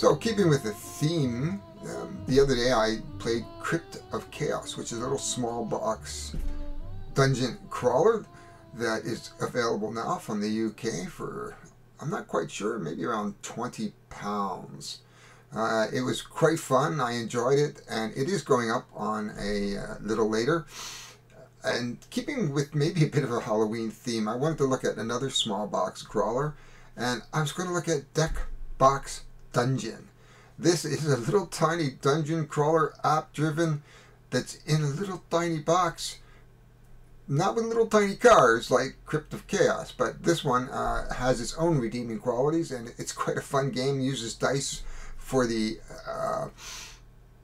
So keeping with the theme, the other day I played Crypt of Chaos, which is a little small box dungeon crawler that is available now from the UK for, I'm not quite sure, maybe around £20. It was quite fun. I enjoyed it, and it is going up on a little later. And keeping with maybe a bit of a Halloween theme, I wanted to look at another small box crawler, and I was going to look at Deckbox Dungeon. This is a little tiny dungeon crawler, app driven, that's in a little tiny box, not with little tiny cars like Crypt of Chaos, but this one has its own redeeming qualities, and it's quite a fun game. Uses dice for the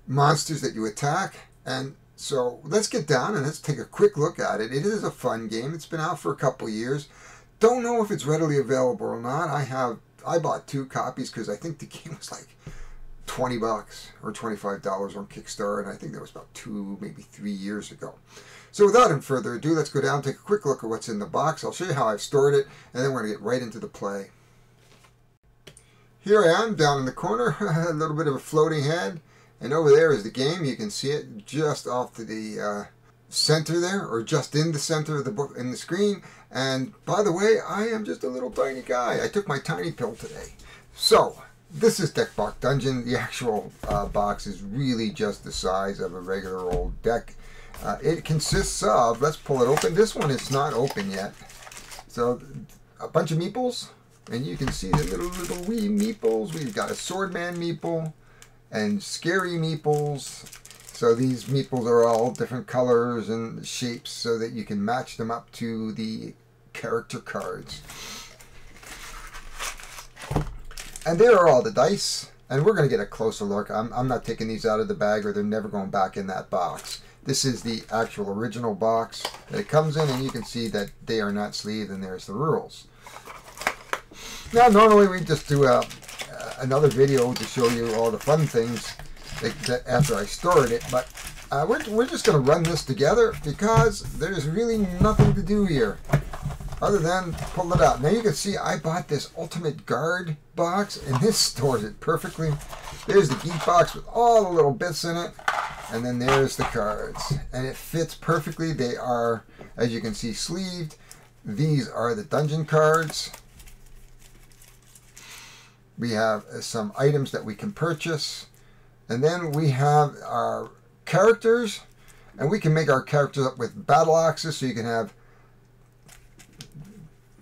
monsters that you attack. And so let's get down and let's take a quick look at it. It is a fun game. It's been out for a couple years. Don't know if it's readily available or not. I bought 2 copies because I think the game was like $20 or $25 on Kickstarter, and I think that was about 2, maybe 3 years ago. So without any further ado, let's go down and take a quick look at what's in the box. I'll show you how I've stored it, and then we're going to get right into the play. Here I am down in the corner, a little bit of a floating head, and over there is the game. You can see it just off to the center there, or just in the center of the book in the screen. And by the way, I am just a little tiny guy. I took my tiny pill today. So this is Deckbox Dungeon. The actual box is really just the size of a regular old deck. It consists of, let's pull it open. This one is not open yet. So a bunch of meeples, and you can see the little wee meeples. We've got a swordman meeple and scary meeples. So these meeples are all different colors and shapes so that you can match them up to the character cards. And there are all the dice, and we're going to get a closer look. I'm not taking these out of the bag, or they're never going back in that box. This is the actual original box that it comes in, and you can see that they are not sleeved, and there's the rules. Now, normally we just do another video to show you all the fun things that after I stored it, but we're just going to run this together because there's really nothing to do here other than pull it out. Now you can see I bought this Ultimate Guard box, and this stores it perfectly. There's the geek box with all the little bits in it, and then there's the cards, and it fits perfectly. They are, as you can see, sleeved. These are the dungeon cards. We have some items that we can purchase, and then we have our characters, and we can make our characters up with battle axes, so you can have,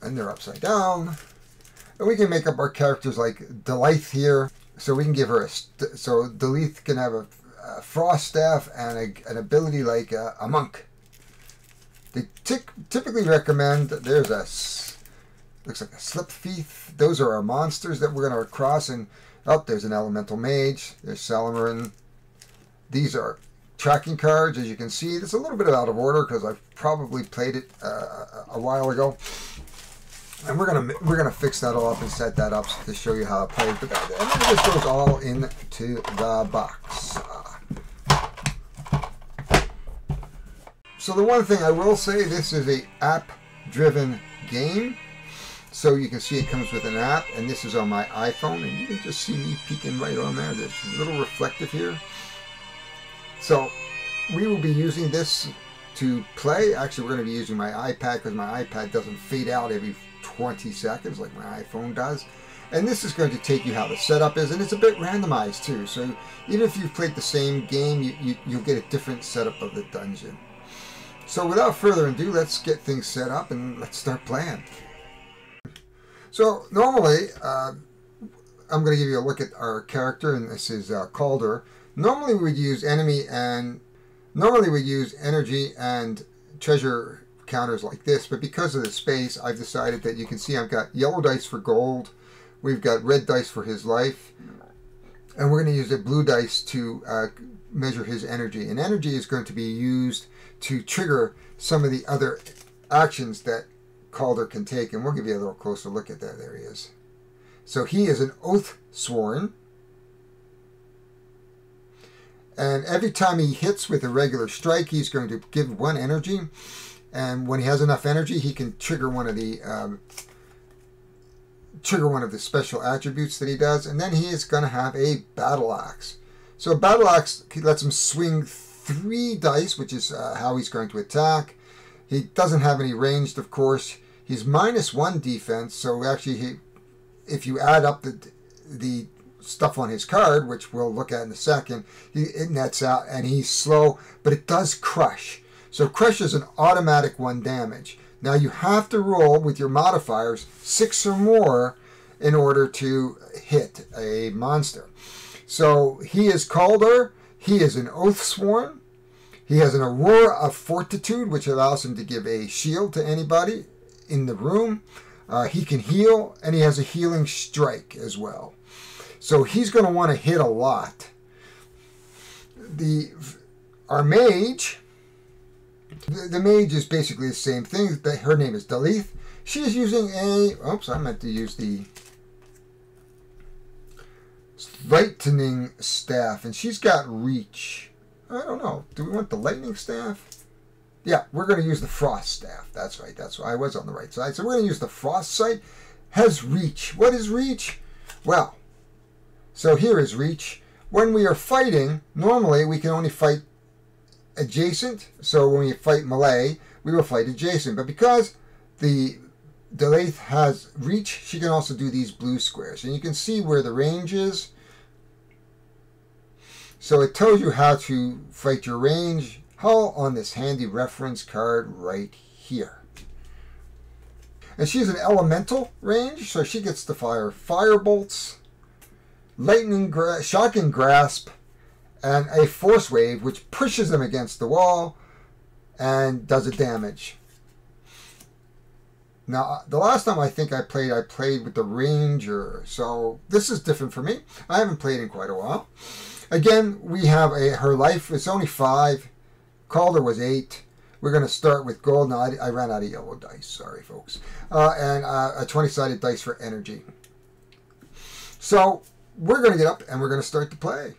and they're upside down, and we can make up our characters like Delith here, so we can give her so Delith can have a frost staff and an ability like a monk. They typically recommend, there's a, looks like a slip thief. Those are our monsters that we're going to cross, and there's an elemental mage, there's Salamarin. These are tracking cards, as you can see. It's a little bit out of order because I've probably played it a while ago. And we're gonna fix that all up and set that up to show you how it plays. But and then this goes all into the box. So the one thing I will say, this is a app-driven game. So you can see it comes with an app, and this is on my iPhone, and you can just see me peeking right on there. There's a little reflective here. So we will be using this to play. Actually, we're going to be using my iPad because my iPad doesn't fade out every 20 seconds like my iPhone does. And this is going to take you how the setup is, and it's a bit randomized too. So even if you've played the same game, you'll get a different setup of the dungeon. So without further ado, let's get things set up and let's start playing. So normally, I'm going to give you a look at our character, and this is Calder. Normally we'd use energy and treasure counters like this, but because of the space, I've decided that you can see I've got yellow dice for gold, we've got red dice for his life, and we're going to use the blue dice to measure his energy. And energy is going to be used to trigger some of the other actions that Calder can take, and we'll give you a little closer look at that. There he is. So he is an oath sworn, and every time he hits with a regular strike, he's going to give 1 energy, and when he has enough energy, he can trigger one of the trigger one of the special attributes that he does, and then he is going to have a battle axe. So a battle axe lets him swing 3 dice, which is how he's going to attack. He doesn't have any ranged, of course. He's -1 defense, so actually, if you add up the stuff on his card, which we'll look at in a second, it nets out, and he's slow, but it does crush. So crush is an automatic 1 damage. Now you have to roll with your modifiers 6 or more in order to hit a monster. So he is Calder. He is an Oathsworn. He has an Aurora of Fortitude, which allows him to give a shield to anybody in the room. He can heal, and he has a healing strike as well. So he's going to want to hit a lot. Our mage, the mage is basically the same thing. Her name is Dalith. She is using oops, I meant to use the lightning staff, and she's got reach. I don't know. Do we want the lightning staff? Yeah, we're going to use the frost staff. That's right. That's why I was on the right side. So we're going to use the frost sight. Has reach. What is reach? Well, so here is reach. When we are fighting, normally we can only fight adjacent. So when we fight melee, we will fight adjacent. But because the Delaith has reach, she can also do these blue squares. And you can see where the range is. So it tells you how to fight your range all on this handy reference card right here. And she's an elemental range, so she gets to fire firebolts, shocking grasp, and a force wave, which pushes them against the wall and does a damage. Now, the last time I think I played with the ranger, so this is different for me. I haven't played in quite a while. Again, we have her life is only 5. Calder was 8. We're going to start with gold. Now, I ran out of yellow dice. Sorry, folks. And a 20-sided dice for energy. So we're going to get up and we're going to start to play.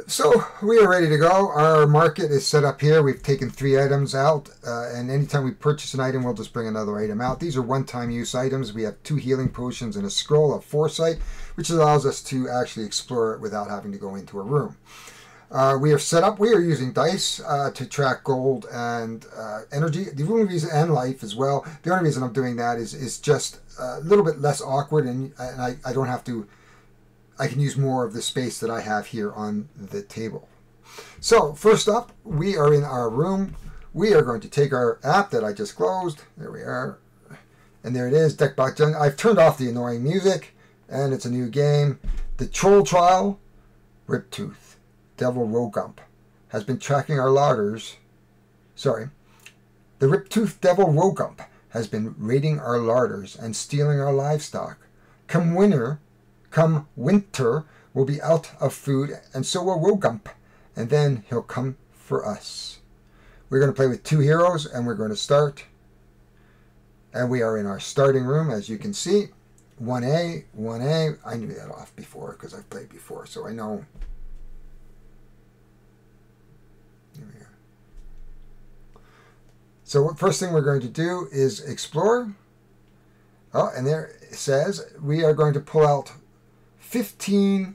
So we are ready to go. Our market is set up here. We've taken 3 items out, and anytime we purchase an item, we'll just bring another item out. These are one-time use items. We have 2 healing potions and a scroll of foresight, which allows us to actually explore it without having to go into a room. We are set up. We are using dice to track gold and energy. The only reason, and life as well. The only reason I'm doing that is just a little bit less awkward, and I don't have to. I can use more of the space that I have here on the table. So first up, we are in our room. We are going to take our app that I just closed. There we are. And there it is, Deckbox. I've turned off the annoying music, and it's a new game. The Troll Trial, Riptooth, Devil Rogump, has been tracking our larders. Sorry. The Riptooth Devil Rogump has been raiding our larders and stealing our livestock. Come winter, we'll be out of food, and so will Rogump, and then he'll come for us. We're going to play with 2 heroes, and we're going to start. And we are in our starting room, as you can see. 1A, 1A. I knew that off before, because I've played before, so I know. Here we are. So first thing we're going to do is explore. Oh, and there it says we are going to pull out 15B.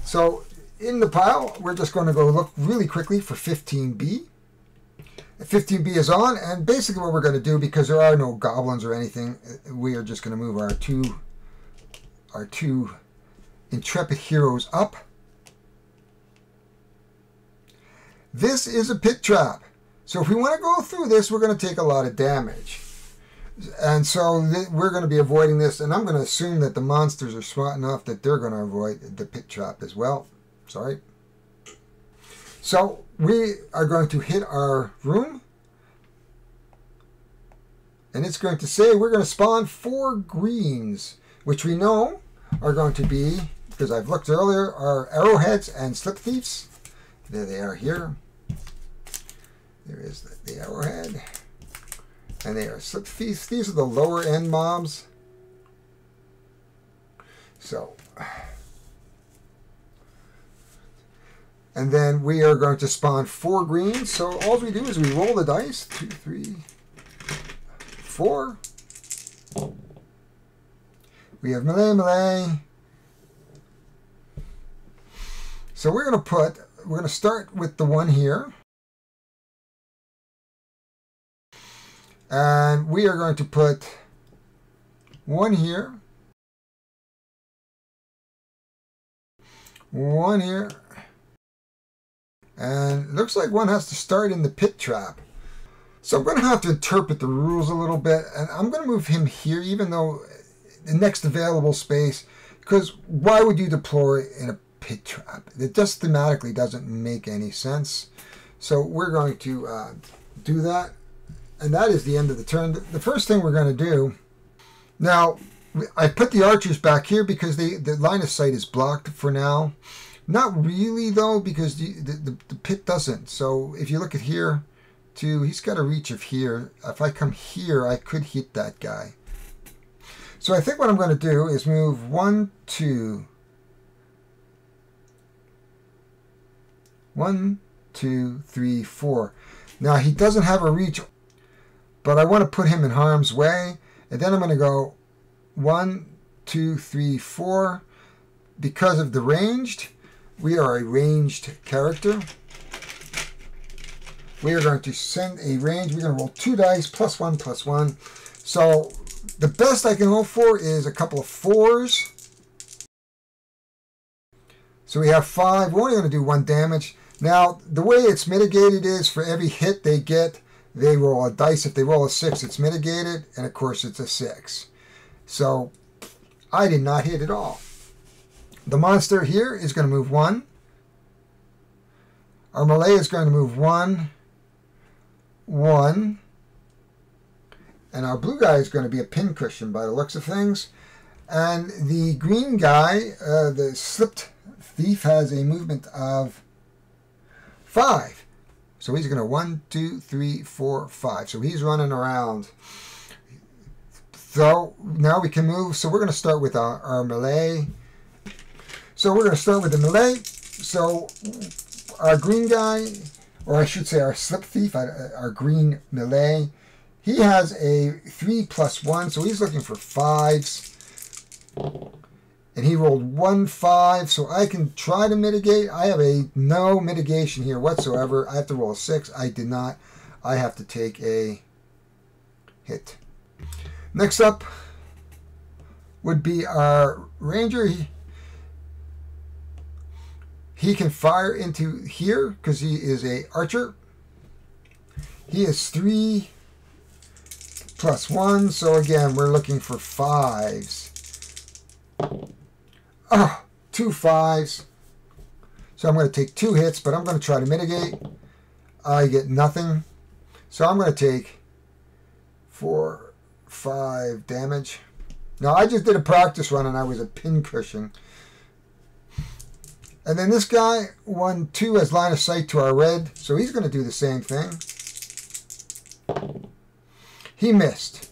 So in the pile, we're just going to go look really quickly for 15B. 15B is on, and basically what we're going to do, because there are no goblins or anything, we are just going to move our two intrepid heroes up. This is a pit trap. So if we want to go through this, we're going to take a lot of damage. And so we're going to be avoiding this, and I'm going to assume that the monsters are smart enough that they're going to avoid the pit trap as well. Sorry. So we are going to hit our room, and it's going to say we're going to spawn 4 greens, which we know are going to be, because I've looked earlier, are arrowheads and slip thieves. There they are here. There is the arrowhead. And they are slip thieves. These are the lower end mobs. So, and then we are going to spawn 4 greens. So all we do is we roll the dice. 2, 3, 4. We have melee, melee. So we're going to start with the one here. And we are going to put one here. One here. And it looks like one has to start in the pit trap. So I'm going to have to interpret the rules a little bit. And I'm going to move him here, even though the next available space. Because why would you deploy in a pit trap? It just thematically doesn't make any sense. So we're going to do that. And that is the end of the turn. The first thing we're going to do... Now, I put the archers back here because the line of sight is blocked for now. Not really, though, because the pit doesn't. So if you look at here, too, he's got a reach of here. If I come here, I could hit that guy. So I think what I'm going to do is move 1, 2. 1, 2, 3, 4. Now, he doesn't have a reach, but I want to put him in harm's way. And then I'm going to go 1, 2, 3, 4. Because of the ranged, we are a ranged character. We are going to send a range. We're going to roll 2 dice, +1, +1. So the best I can hope for is a couple of 4s. So we have 5. We're only going to do 1 damage. Now, the way it's mitigated is for every hit they get, they roll a dice. If they roll a 6, it's mitigated. And, of course, it's a 6. So I did not hit at all. The monster here is going to move 1. Our melee is going to move 1, 1. And our blue guy is going to be a pincushion by the looks of things. And the green guy, the slipped thief, has a movement of 5. So he's going to 1, 2, 3, 4, 5. So he's running around. So now we can move. So we're going to start with our melee. So we're going to start with the melee. So our green guy, or I should say our slip thief, our green melee, he has a 3 + 1. So he's looking for 5s. And he rolled 1 5, so I can try to mitigate. I have no mitigation here whatsoever. I have to roll a 6. I did not. I have to take a hit. Next up would be our ranger. He can fire into here because he is a archer. He is 3 + 1, so again we're looking for 5s. Oh, 2 5s. So I'm going to take 2 hits, but I'm going to try to mitigate. I get nothing. So I'm going to take 4, 5 damage. Now, I just did a practice run, and I was a pincushion. And then this guy, 1, 2, has line of sight to our red, so he's going to do the same thing. He missed,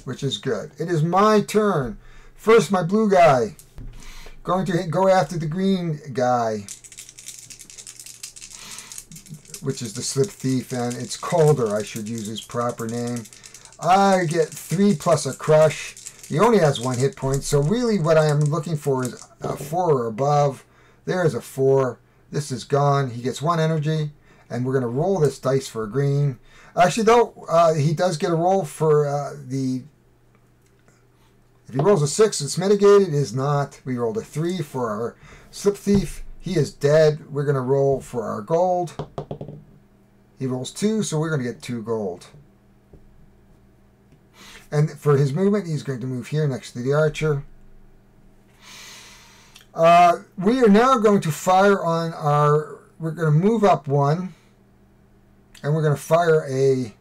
which is good. It is my turn. First, my blue guy. Going to go after the green guy, which is the slip thief, and it's Calder. I should use his proper name. I get 3 plus a crush. He only has 1 hit point, so really what I am looking for is a 4 or above. There is a 4. This is gone. He gets 1 energy, and we're going to roll this dice for a green. Actually, though, he does get a roll for the... If he rolls a 6, it's mitigated. It is not. We rolled a 3 for our slip thief. He is dead. We're going to roll for our gold. He rolls 2, so we're going to get 2 gold. And for his movement, he's going to move here next to the archer. We are now going to fire on our... We're going to move up 1. And we're going to fire a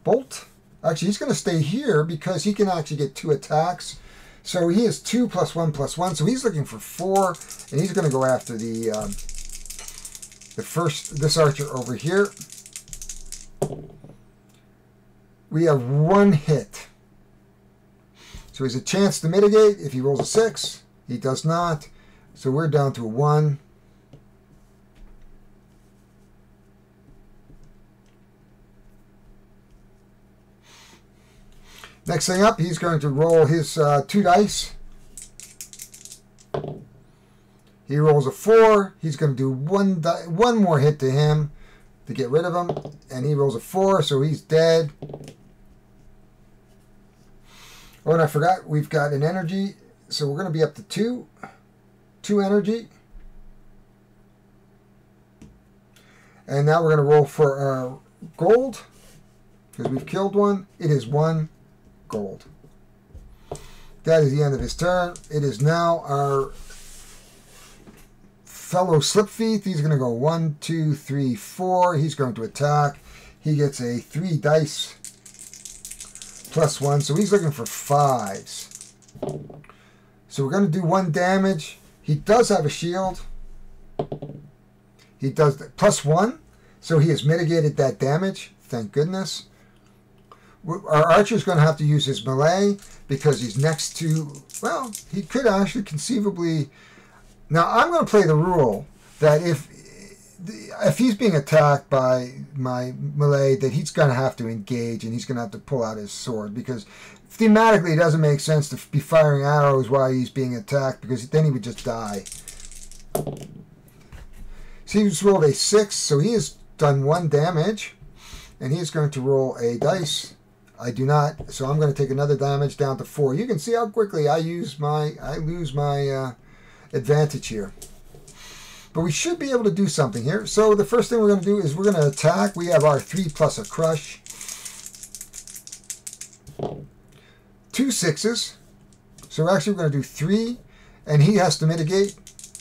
bolt. Actually, he's going to stay here because he can actually get 2 attacks. So he is 2 + 1 + 1. So he's looking for 4. And he's going to go after this archer over here. We have 1 hit. So he has a chance to mitigate if he rolls a 6. He does not. So we're down to a 1. Next thing up, he's going to roll his 2 dice. He rolls a 4. He's going to do one more hit to him to get rid of him. And he rolls a 4, so he's dead. Oh, and I forgot, we've got an energy. So we're going to be up to 2. 2 energy. And now we're going to roll for our gold. Because we've killed one. It is 1 gold. That is the end of his turn. It is now our fellow Slipfeet. He's going to go 1, 2, 3, 4. He's going to attack. He gets a 3 dice plus 1. So he's looking for 5s. So we're going to do 1 damage. He does have a shield. He does plus 1. So he has mitigated that damage. Thank goodness. Our archer's going to have to use his melee because he's next to, well, he could actually conceivably. Now, I'm going to play the rule that if he's being attacked by my melee, that he's going to have to engage and he's going to have to pull out his sword because thematically it doesn't make sense to be firing arrows while he's being attacked because then he would just die. So he's rolled a 6, so he has done 1 damage and he is going to roll a dice. I do not, so I'm going to take another damage down to 4. You can see how quickly I lose my advantage here. But we should be able to do something here. So the first thing we're going to do is we're going to attack. We have our 3 plus a crush. 2 6s. So actually we're going to do 3. And he has to mitigate.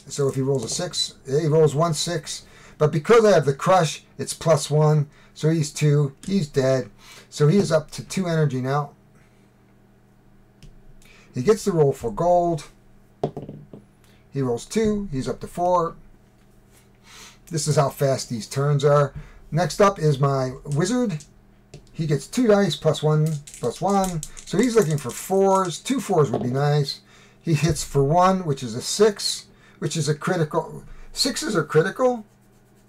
So if he rolls a 6, he rolls 1 6. But because I have the crush, it's plus 1. So he's 2. He's dead. So he is up to 2 energy now. He gets the roll for gold. He rolls 2. He's up to 4. This is how fast these turns are. Next up is my wizard. He gets 2 dice plus 1 plus 1. So he's looking for 4s. 2 4s would be nice. He hits for 1, which is a 6, which is a critical. 6s are critical.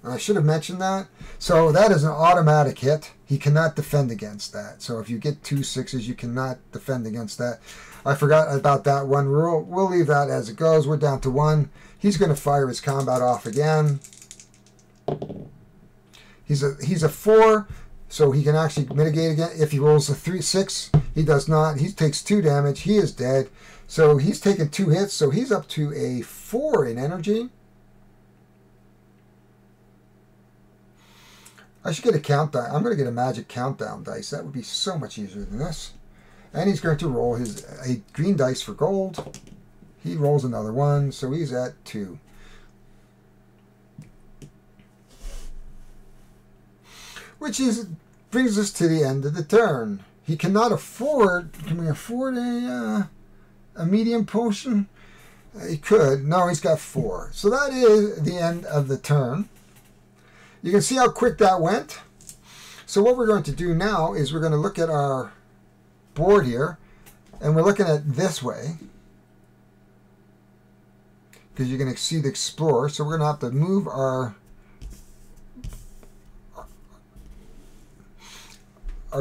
I should have mentioned that. So that is an automatic hit. He cannot defend against that. So if you get 2 6s, you cannot defend against that. I forgot about that one rule. We'll leave that as it goes. We're down to 1. He's going to fire his combat off again. He's a 4, so he can actually mitigate again. If he rolls a 3 6, he does not. He takes 2 damage. He is dead. So he's taken 2 hits. So he's up to a 4 in energy. I should get a countdown. I'm going to get a magic countdown dice. That would be so much easier than this. And he's going to roll a green dice for gold. He rolls another 1, so he's at 2. Which brings us to the end of the turn. He cannot afford. Can we afford a medium potion? He could. No, he's got 4. So that is the end of the turn. You can see how quick that went. So what we're going to do now is we're going to look at our board here, and we're looking at this way because you're going to see the explorer. So we're going to have to move our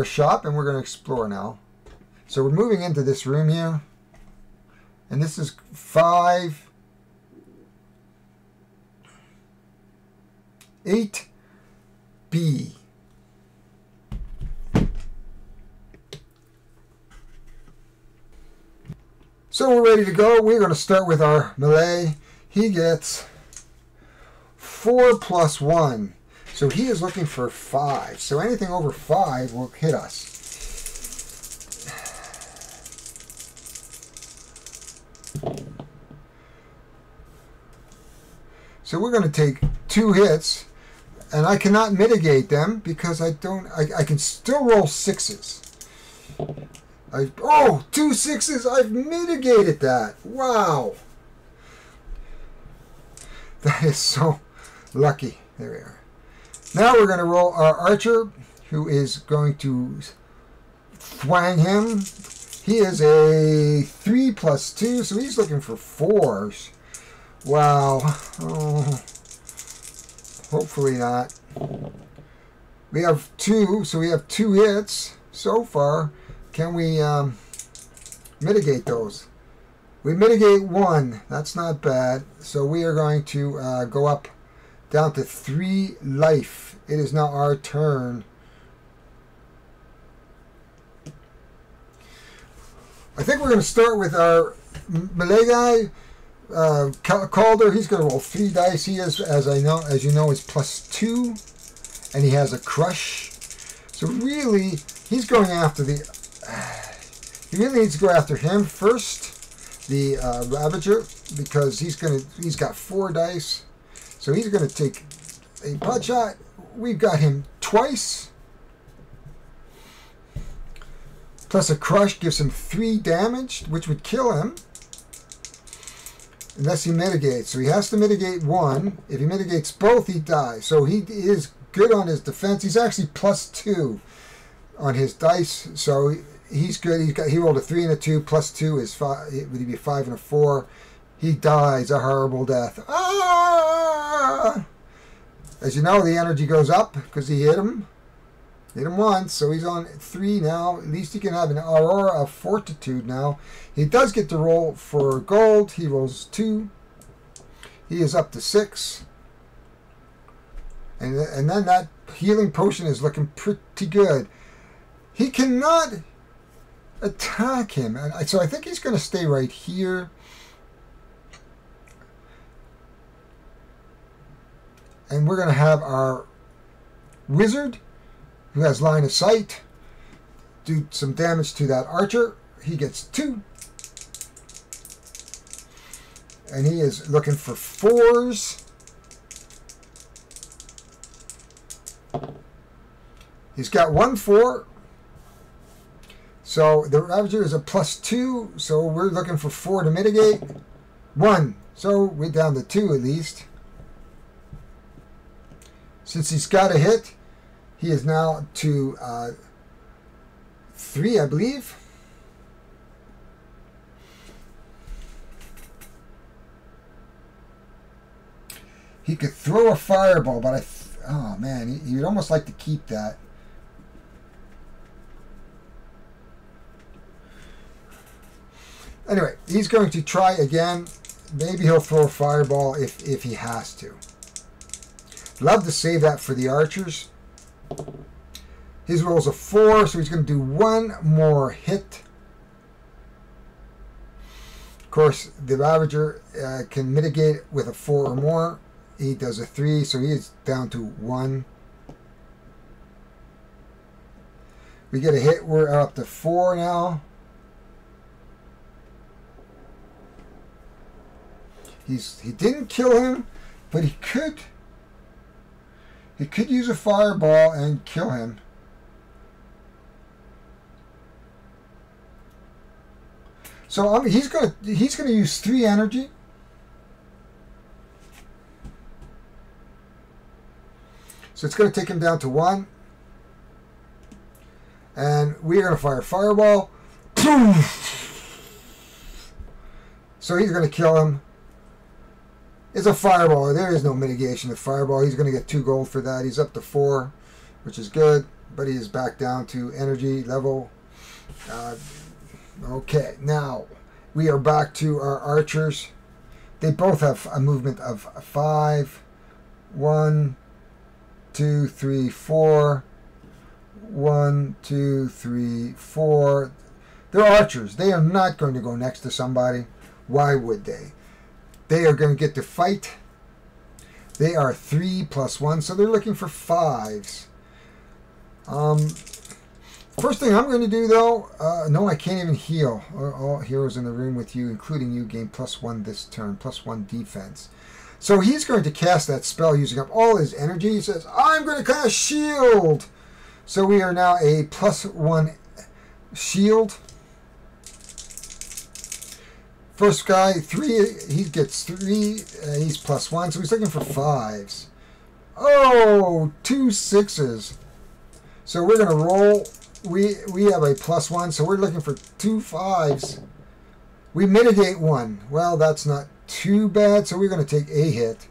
shop, and we're going to explore now. So we're moving into this room here, and this is 5, 8B. So we're ready to go. We're going to start with our melee. He gets 4 plus 1. So he is looking for 5. So anything over 5 will hit us. So we're going to take 2 hits. And I cannot mitigate them because I can still roll 6s. Oh, 2 6s! I've mitigated that! Wow! That is so lucky. There we are. Now we're going to roll our archer, who is going to thwang him. He is a 3 plus 2, so he's looking for 4s. Wow. Oh. Hopefully not. We have 2, so we have 2 hits so far. can we mitigate those? We mitigate 1. That's not bad. So we are going to go up down to 3 life. It is now our turn. I think we're going to start with our melee guy, Calder. He's going to roll 3 dice. He is, as you know, is +2, and he has a crush. So really, he's going after the. He really needs to go after him first, the Ravager, because he's got 4 dice. So he's going to take a pot shot. We've got him twice. Plus a crush gives him 3 damage, which would kill him. Unless he mitigates. So he has to mitigate 1. If he mitigates both, he dies. So he is good on his defense. He's actually +2 on his dice. So he's good. He rolled a 3 and a 2. +2 is 5. It would be 5 and a 4. He dies a horrible death. Ah! As you know, the energy goes up because he hit him. Hit him once, so he's on 3 now. At least he can have an aurora of fortitude now. He does get to roll for gold. He rolls 2. He is up to 6. And then that healing potion is looking pretty good. He cannot attack him. And so I think he's going to stay right here. And we're going to have our wizard, who has line of sight, do some damage to that archer. He gets 2. And he is looking for 4s. He's got 1 4. So the Ravager is a +2. So we're looking for 4 to mitigate. 1. So we're down to 2 at least. Since he's got a hit, he is now to 3, I believe. He could throw a fireball, but oh man, he would almost like to keep that. Anyway, he's going to try again. Maybe he'll throw a fireball if he has to. Love to save that for the archers. His roll's a 4, so he's going to do 1 more hit. Of course, the Ravager can mitigate with a 4 or more. He does a 3, so he is down to 1. We get a hit. We're up to 4 now. He didn't kill him, but he could. He could use a fireball and kill him. So he's gonna use 3 energy. So it's gonna take him down to 1. And we're gonna fire fireball. So he's gonna kill him. It's a fireball. There is no mitigation of fireball. He's going to get 2 gold for that. He's up to 4, which is good. But he is back down to energy level. Okay, now we are back to our archers. They both have a movement of 5. 1, 2, 3, 4. 1, 2, 3, 4. They're archers. They are not going to go next to somebody. Why would they? They are going to get to fight. They are 3 + 1, so they're looking for 5s. First thing I'm going to do, though, no, I can't even heal. All heroes in the room with you, including you, gain +1 this turn, +1 defense. So he's going to cast that spell using up all his energy. He says, I'm going to cast shield. So we are now a +1 shield. First guy, 3, he gets 3, he's +1, so he's looking for 5s. Oh, 2 6s. So we're going to roll. We have a +1, so we're looking for 2 5s. We mitigate 1. Well, that's not too bad, so we're going to take a hit.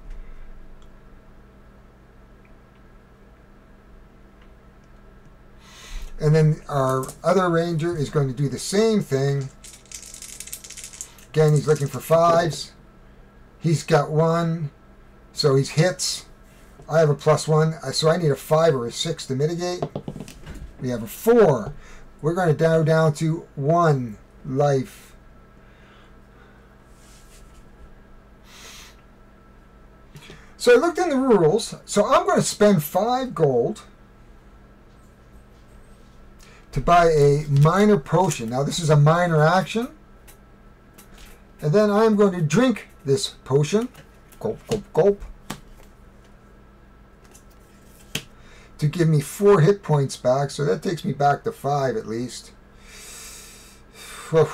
And then our other ranger is going to do the same thing. Again, he's looking for 5s. He's got 1, so he's hits. I have a +1, so I need a 5 or a 6 to mitigate. We have a 4. We're going to go down to 1 life. So I looked in the rules. So I'm going to spend 5 gold to buy a minor potion. Now this is a minor action. And then I'm going to drink this potion. Gulp, gulp, gulp. To give me 4 hit points back. So that takes me back to 5 at least. Whew.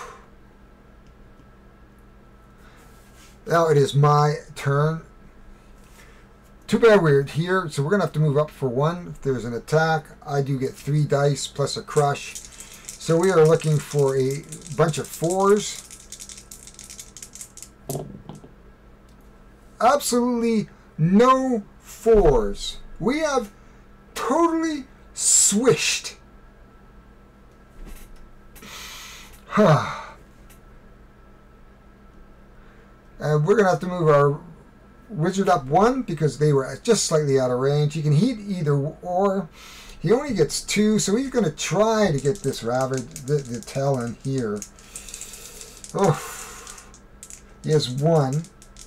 Now it is my turn. Too bad we're here, so we're going to have to move up for 1. If there's an attack, I do get 3 dice plus a crush. So we are looking for a bunch of 4s. Absolutely no 4s. We have totally swished. And we're going to have to move our wizard up 1 because they were just slightly out of range. He can hit either or. He only gets 2, so he's going to try to get this rabbit, the tail in here. Oh, he has 1,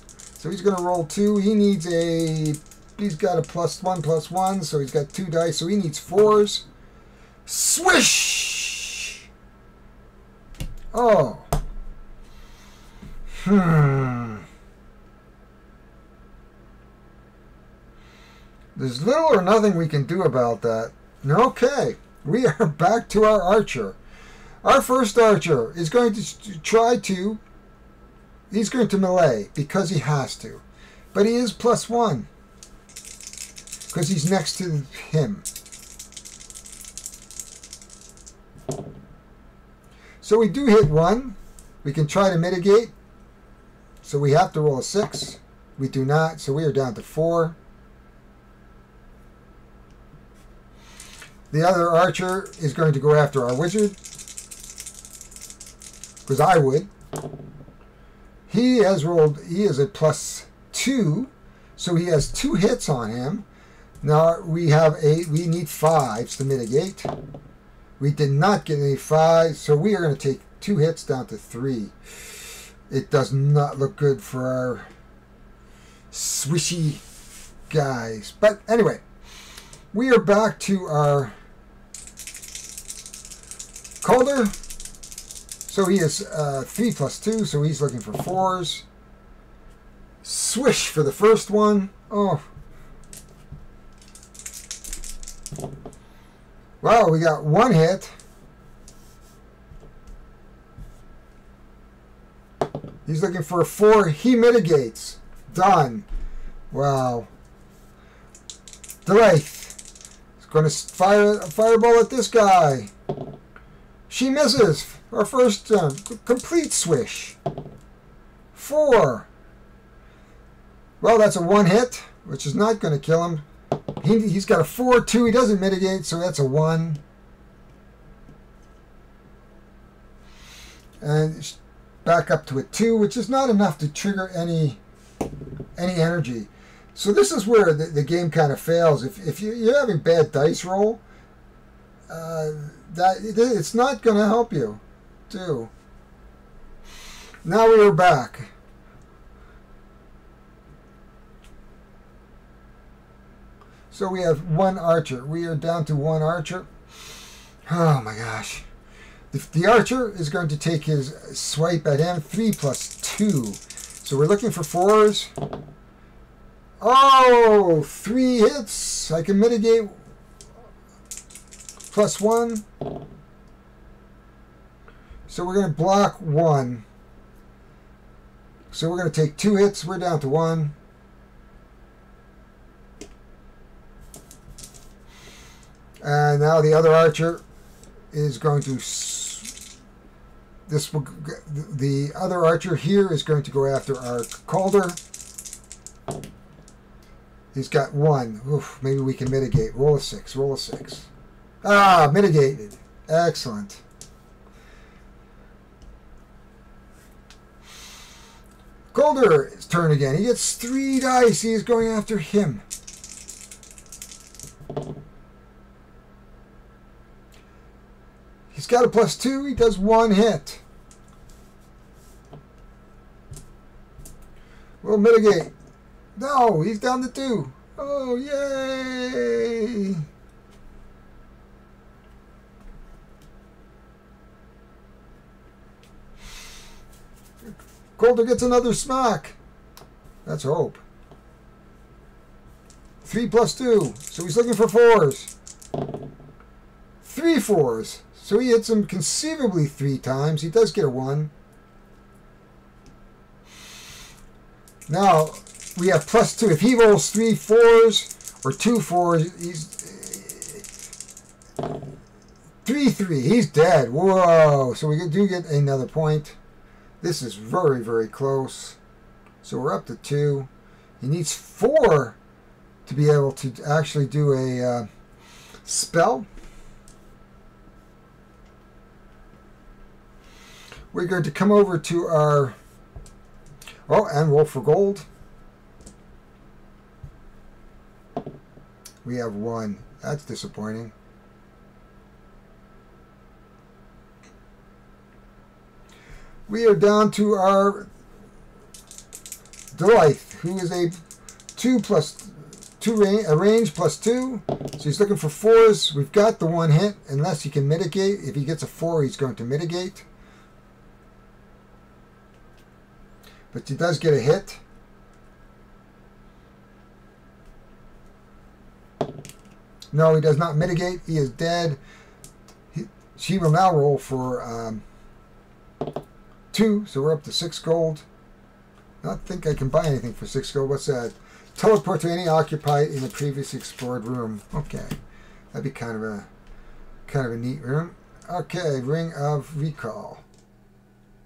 so he's going to roll 2. He needs a. He's got a +1/+1, so he's got 2 dice, so he needs 4s. Swish! Oh. There's little or nothing we can do about that. Okay, we are back to our archer. Our first archer is going to try to... He's going to melee because he has to. But he is +1. Because he's next to him. So we do hit 1. We can try to mitigate. So we have to roll a 6. We do not, so we are down to 4. The other archer is going to go after our wizard. Because I would. He has rolled, he is a +2. So he has 2 hits on him. Now we have we need 5s to mitigate. We did not get any 5s, so we are going to take 2 hits down to 3. It does not look good for our swishy guys. But anyway, we are back to our Calder. So he is 3+2, so he's looking for 4s. Swish for the first one. Oh. Wow, we got 1 hit. He's looking for a 4. He mitigates. Done. Wow. Delaith is going to fire a fireball at this guy. She misses. Our first complete swish. 4. Well, that's a 1 hit, which is not going to kill him. He's got a 4-2. He doesn't mitigate, so that's a 1. And back up to a 2, which is not enough to trigger any energy. So this is where the game kind of fails. If you're having bad dice roll, it's not going to help you, too. Now we are back. So we have 1 archer. We are down to 1 archer. Oh my gosh. The archer is going to take his swipe at him. 3+2. So we're looking for 4s. Oh, 3 hits. I can mitigate. +1. So we're going to block 1. So we're going to take 2 hits. We're down to 1. And now the other archer is going to... The other archer here is going to go after our Calder. He's got 1. Oof, maybe we can mitigate. Roll a 6. Roll a 6. Ah, mitigated. Excellent. Golder's turn again. He gets 3 dice. He is going after him. He's got a +2. He does 1 hit. We'll mitigate. No, he's down to 2. Oh, yay! Golder gets another smack. Let's hope. 3 + 2. So he's looking for 4s. 3 4s. So he hits him conceivably 3 times. He does get a 1. Now we have +2. If he rolls 3 4s or 2 4s, he's 3 3. He's dead. Whoa! So we do get another point. This is very, very close. So we're up to 2. He needs 4 to be able to actually do a spell. We're going to come over to our... Oh, and roll for gold. We have 1. That's disappointing. We are down to our Delight, who is a 2 + 2 range, a range +2. So he's looking for 4s. We've got the 1 hit, unless he can mitigate. If he gets a 4, he's going to mitigate. But he does get a hit. No, he does not mitigate. He is dead. She will now roll for 2, so we're up to 6 gold. I don't think I can buy anything for 6 gold. What's that? Teleport to any occupied in a previously explored room. Okay, that'd be kind of a neat room. Okay, Ring of Recall.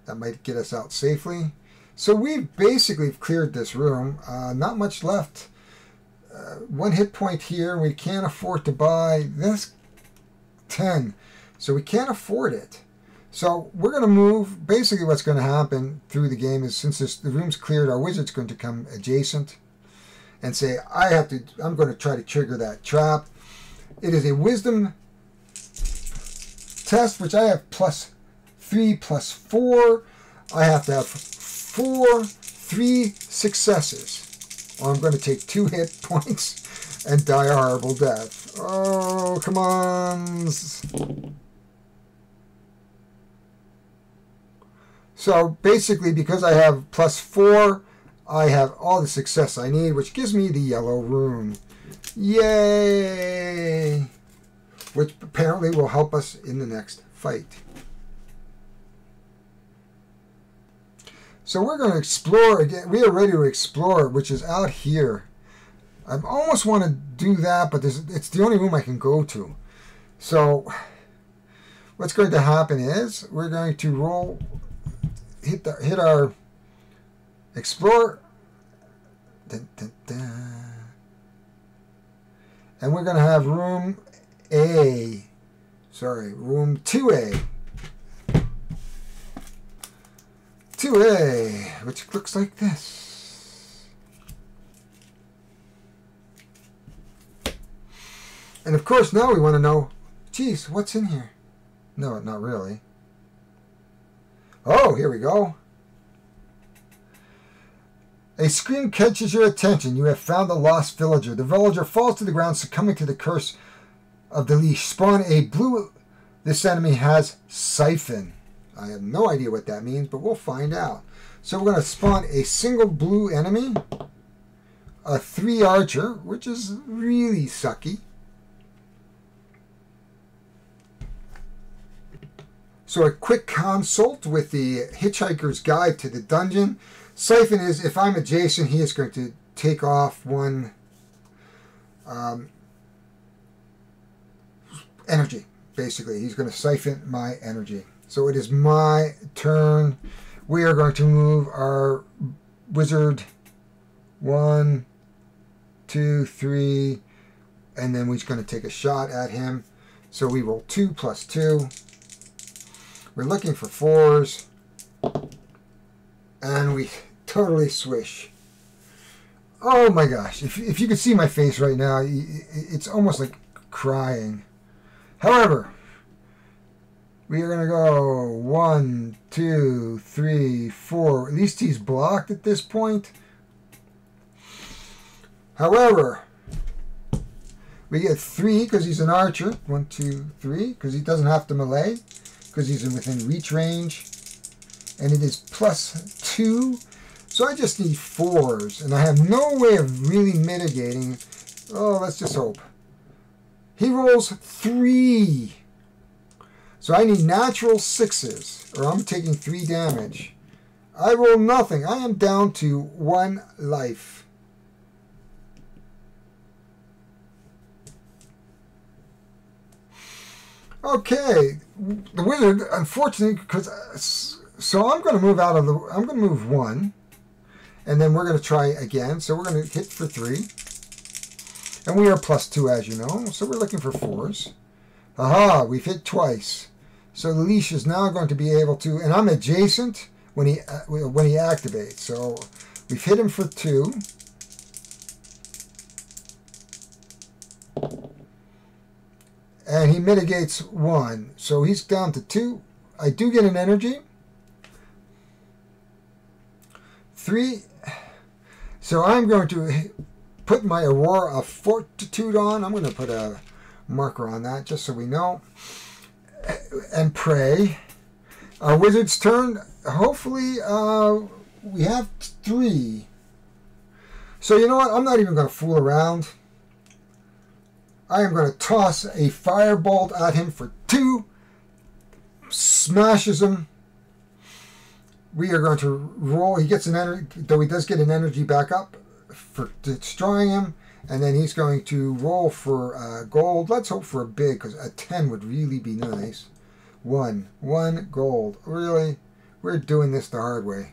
That might get us out safely. So we've basically cleared this room. Not much left. 1 hit point here. We can't afford to buy this 10. So we can't afford it. So we're going to move. Basically what's going to happen through the game is, since the room's cleared, our wizard's going to come adjacent and say, I'm going to try to trigger that trap. It is a wisdom test, which I have +3 + 4. I have to have 3 successes, or I'm going to take 2 hit points and die a horrible death. Oh, come on. So basically, because I have +4, I have all the success I need, which gives me the yellow rune. Yay! Which apparently will help us in the next fight. So we're going to explore again. We are ready to explore, which is out here. I almost want to do that, but it's the only room I can go to. So what's going to happen is we're going to roll, hit our explore, dun, dun, dun. And we're going to have room 2A. 2A, which looks like this. And of course now we want to know, geez, what's in here? No, not really. Oh, here we go. A scream catches your attention. You have found the lost villager. The villager falls to the ground, succumbing to the curse of the leash. Spawn a blue. This enemy has siphon. I have no idea what that means, but we'll find out. So we're going to spawn a single blue enemy, a 3 archer, which is really sucky. So a quick consult with the Hitchhiker's Guide to the Dungeon. Siphon is, if I'm adjacent, he is going to take off 1 energy. Basically, he's going to siphon my energy. So it is my turn. We are going to move our wizard 1, 2, 3, and then we're just going to take a shot at him. So we roll 2 plus 2. We're looking for 4s. And we totally swish. Oh my gosh. If you could see my face right now, it's almost like crying. However, we are going to go 1, 2, 3, 4. At least he's blocked at this point. However, we get 3 because he's an archer. 1, 2, 3, because he doesn't have to melee, because he's within reach range. And it is plus 2. So I just need 4s, and I have no way of really mitigating. Oh, let's just hope. He rolls 3. So I need natural 6s, or I'm taking 3 damage. I roll nothing. I am down to 1 life. Okay, the wizard, unfortunately, because so I'm going to move out of the. I'm going to move 1, and then we're going to try again. So we're going to hit for 3, and we are plus 2, as you know. So we're looking for 4s. Aha! We've hit twice. So the leash is now going to be able to, and I'm adjacent when he activates. So we've hit him for 2. And he mitigates 1. So he's down to 2. I do get an energy. 3. So I'm going to put my Aurora of Fortitude on. I'm going to put a marker on that just so we know. And pray. Our wizard's turn. Hopefully we have 3. So you know what? I'm not even going to fool around. I am going to toss a firebolt at him for 2. Smashes him. We are going to roll. He gets an energy, though he does get an energy back up for destroying him. And then he's going to roll for gold. Let's hope for a big, because a 10 would really be nice. 1 gold. Really? We're doing this the hard way.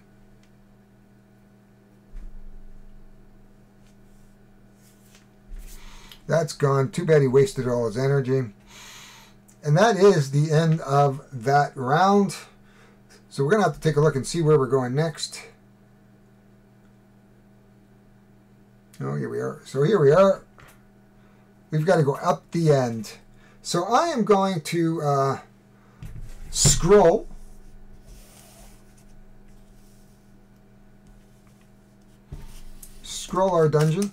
That's gone. Too bad he wasted all his energy. And that is the end of that round. So we're going to have to take a look and see where we're going next. Oh, here we are. So here we are. We've got to go up the end. So I am going to scroll. Scroll our dungeon.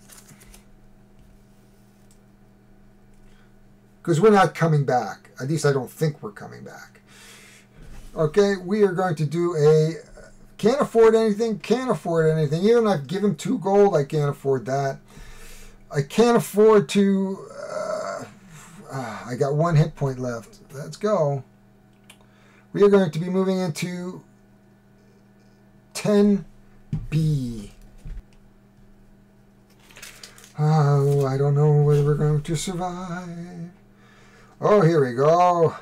Because we're not coming back. At least I don't think we're coming back. Okay, we are going to do a... Can't afford anything. Can't afford anything. Even if I give him 2 gold, I can't afford that. I can't afford to... I got 1 hit point left. Let's go. We are going to be moving into 10B. Oh, I don't know whether we're going to survive. Oh, here we go.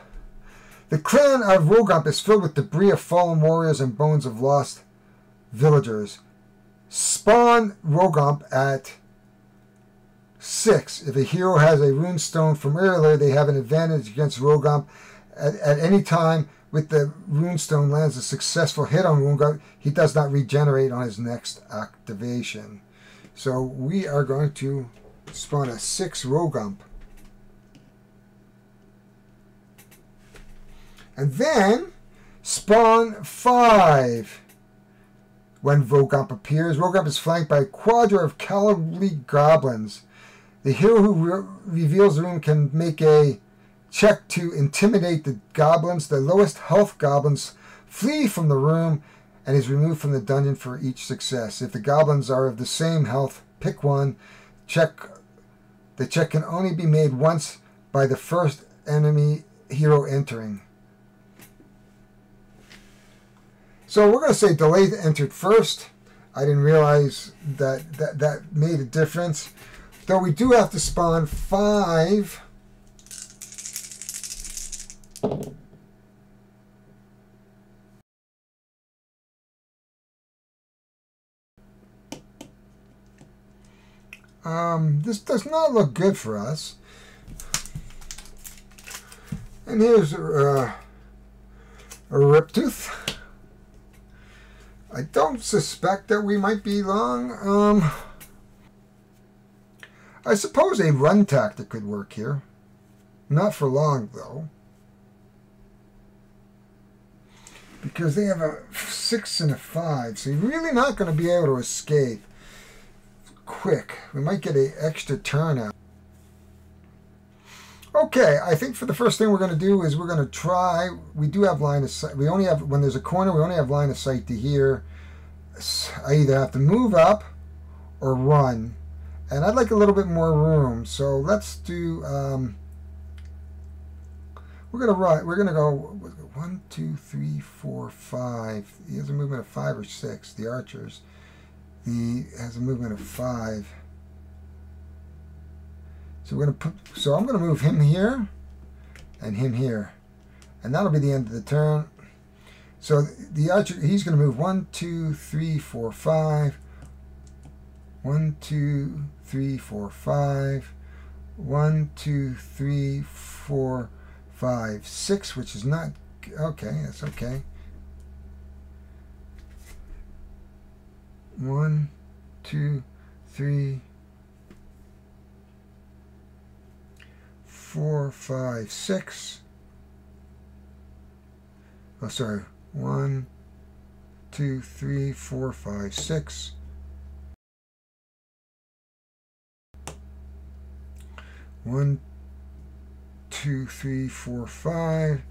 The clan of Rogump is filled with debris of fallen warriors and bones of lost villagers. Spawn Rogump at 6. If a hero has a rune stone from earlier, they have an advantage against Rogump. At any time with the rune stone lands a successful hit on Rogump, he does not regenerate on his next activation. So we are going to spawn a 6 Rogump. And then spawn 5. When Rogump appears, Rogump is flanked by a quadra of cowardly goblins. The hero who reveals the rune can make a check to intimidate the goblins. The lowest health goblins flee from the room and is removed from the dungeon for each success. If the goblins are of the same health, pick one. The check can only be made once by the first enemy hero entering. So we're going to say delay entered first. I didn't realize that made a difference. Though we do have to spawn 5. This does not look good for us. And here's a rip tooth. I don't suspect that we might be long. I suppose a run tactic could work here. Not for long, though. Because they have a 6 and a 5, so you're really not going to be able to escape quick. We might get an extra turn out. Okay, I think for the first thing we're going to do is we're going to try. We do have line of sight. We only have, when there's a corner, we only have line of sight to here. I either have to move up or run. And I'd like a little bit more room, so let's do, we're going to run, we're going to go 1, 2, 3, 4, 5. He has a movement of 5 or 6, the archers. He has a movement of 5. So we're going to put, so I'm going to move him here and him here. And that'll be the end of the turn. So the archer, he's going to move 1, 2, 3, 4, 5. 1, 2, 3, 4, 5. 1, 2, 3, 4, 5, 6, which is not okay. That's okay. 1, 2, 3, 4, 5, 6. Oh, sorry. 1, 2, 3, 4, 5, 6. 1, 2, 3, 4, 5.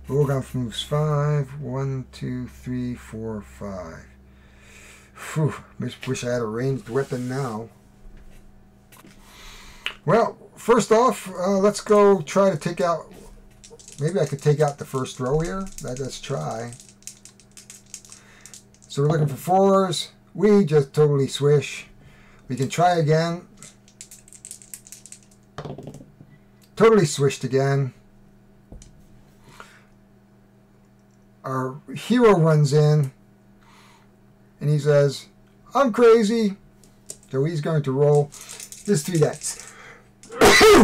Goblins moves 5. 1, 2, 3, 4, 5. Phew, wish I had a ranged weapon now. Well, first off, let's go try to take out. Maybe I could take out the first row here. Let's try. So we're looking for 4s. We just totally swish. We can try again. Totally swished again. Our hero runs in and he says, I'm crazy. So he's going to roll his 3 dice.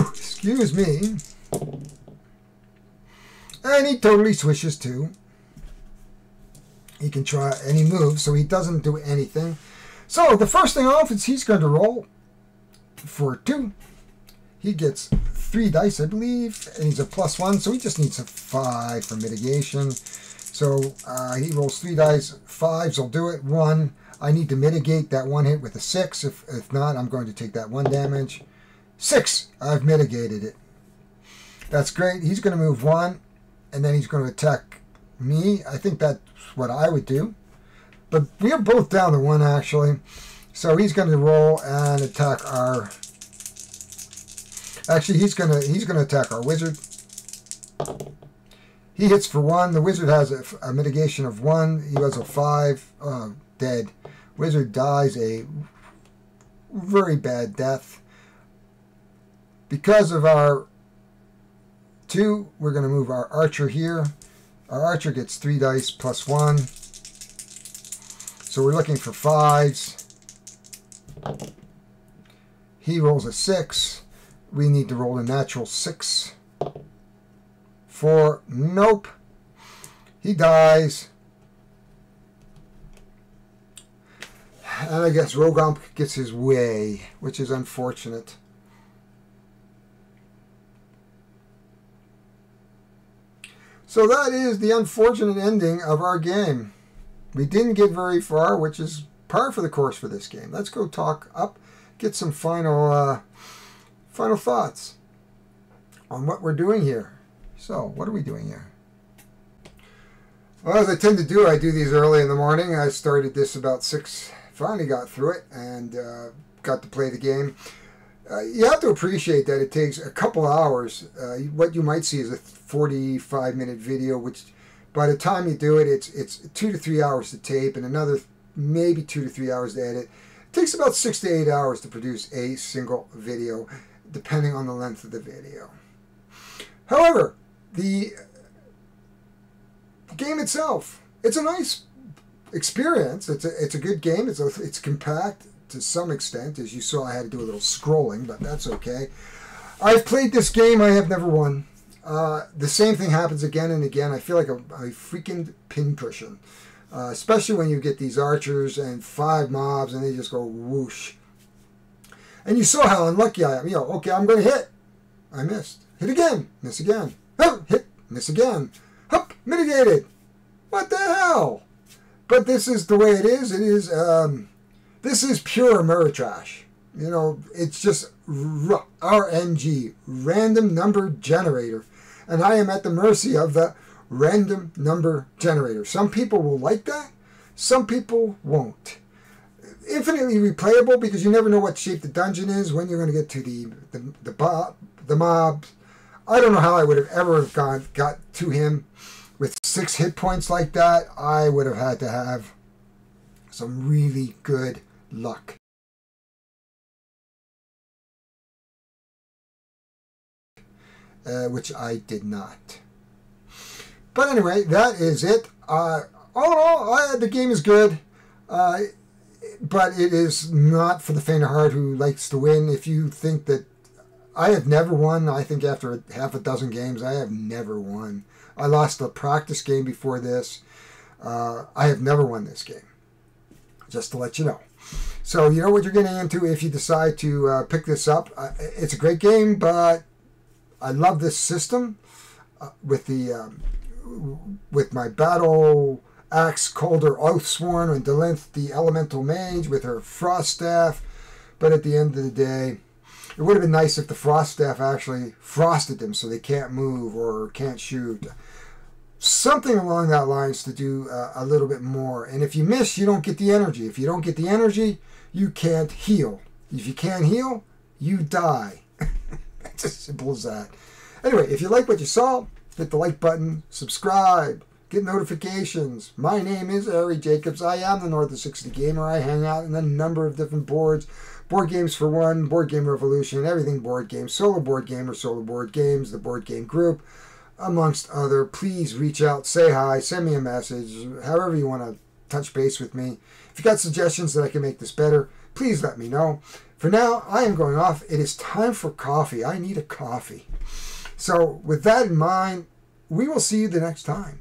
Excuse me. And he totally swishes too. He can try any move, so he doesn't do anything. So the first thing off is he's going to roll for 2. He gets 3 dice, I believe, and he's a +1, so he just needs a 5 for mitigation. So he rolls 3 dice. 5s will do it. 1. I need to mitigate that 1 hit with a 6. If not, I'm going to take that 1 damage. 6. I've mitigated it. That's great. He's going to move 1, and then he's going to attack me. I think that's what I would do. But we are both down to 1, actually. So he's going to roll and attack our... Actually, he's gonna attack our wizard. He hits for 1. The wizard has a mitigation of 1. He has a 5. Dead. Wizard dies a very bad death. Because of our 2, we're going to move our archer here. Our archer gets 3 dice +1. So we're looking for 5s. He rolls a 6. We need to roll a natural 6. 4. Nope. He dies. And I guess Rogomp gets his way, which is unfortunate. So that is the unfortunate ending of our game. We didn't get very far, which is par for the course for this game. Let's go talk up, get some final thoughts on what we're doing here. So, what are we doing here? Well, as I tend to do, I do these early in the morning. I started this about 6, finally got through it, and got to play the game. You have to appreciate that it takes a couple hours. What you might see is a 45-minute video, which by the time you do it, it's 2 to 3 hours to tape and another maybe 2 to 3 hours to edit. It takes about 6 to 8 hours to produce a single video, depending on the length of the video. However, the game itself, it's a nice experience. It's a good game. It's compact to some extent. As you saw, I had to do a little scrolling, but that's okay. I've played this game. I have never won. The same thing happens again and again. I feel like a freaking pincushion. Especially when you get these archers and 5 mobs and they just go whoosh. And you saw how unlucky I am. You know, okay, I'm going to hit. I missed. Hit again. Miss again. Oh, hit. Miss again. Hup. Mitigated. What the hell? But this is the way it is. It is, this is pure Ameritrash. You know, it's just RNG, random number generator. And I am at the mercy of the random number generator. Some people will like that. Some people won't. Infinitely replayable because you never know what shape the dungeon is, when you're going to get to the mobs. I don't know how I would have ever got to him with 6 hit points like that. I would have had to have some really good luck. Which I did not. But anyway, that is it. All in all, the game is good. But it is not for the faint of heart who likes to win. If you think that... I have never won. I think after half a dozen games, I have never won. I lost a practice game before this. I have never won this game. Just to let you know. So you know what you're getting into if you decide to pick this up. It's a great game, but I love this system with my battle axe Calder Oathsworn and Delinth the Elemental Mage with her Frost Staff. But at the end of the day, it would have been nice if the Frost Staff actually frosted them so they can't move or can't shoot. Something along that lines to do a little bit more. And if you miss, you don't get the energy. If you don't get the energy, you can't heal. If you can't heal, you die. It's as simple as that. Anyway, if you like what you saw, hit the like button, subscribe, get notifications. My name is Ari Jacobs. I am the North of 60 Gamer. I hang out in a number of different boards. Board Games for One, Board Game Revolution, everything board games, solo board gamer, solo board games, the board game group, amongst other. Please reach out, say hi, send me a message, however you want to touch base with me. If you got suggestions that I can make this better, please let me know. For now, I am going off. It is time for coffee. I need a coffee. So with that in mind, we will see you the next time.